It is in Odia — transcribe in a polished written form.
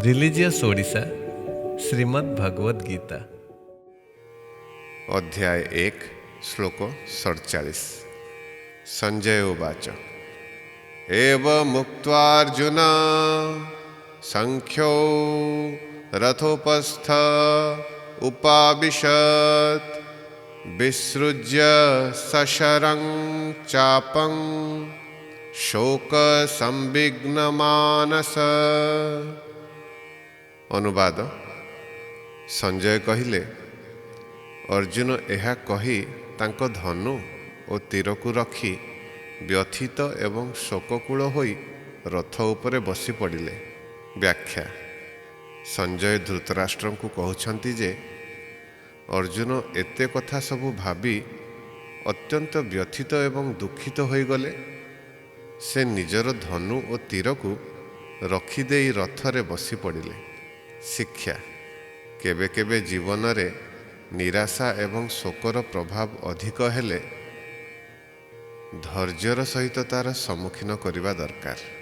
रिलीजियस ओडिशा श्रीमद् भगवद गीता अध्याय 1 श्लोक 47 संजय उवाच एवमुक्त्वार्जुन संख्यो रथोपस्थ उपाविशत् विसृज्य सशरं चापं शोकसंविघ्नमानस। अनुवाद। संजय कहिले, अर्जुन ଏହା कही तांको धनु ଓ ତୀରକୁ ରଖି ବ୍ୟଥିତ ଏବଂ ଶୋକକୂଳ ହୋଇ ରଥ ଉପରେ ବସି ପଡ଼ିଲେ। ବ୍ୟାଖ୍ୟା। ସଂଜୟ ଧୃତରାଷ୍ଟ୍ରଙ୍କୁ କହୁଛନ୍ତି ଯେ ଅର୍ଜୁନ ଏତେ କଥା ସବୁ ଭାବି ଅତ୍ୟନ୍ତ ବ୍ୟଥିତ ଏବଂ ଦୁଃଖିତ ହୋଇଗଲେ। ସେ ନିଜର ଧନୁ ଓ ତୀରକୁ ରଖିଦେଇ ରଥରେ ବସି ପଡ଼ିଲେ। ଶିକ୍ଷା। କେବେ କେବେ ଜୀବନରେ ନିରାଶା ଏବଂ ଶୋକର ପ୍ରଭାବ ଅଧିକ ହେଲେ ଧୈର୍ଯ୍ୟର ସହିତ ତାର ସମ୍ମୁଖୀନ କରିବା ଦରକାର।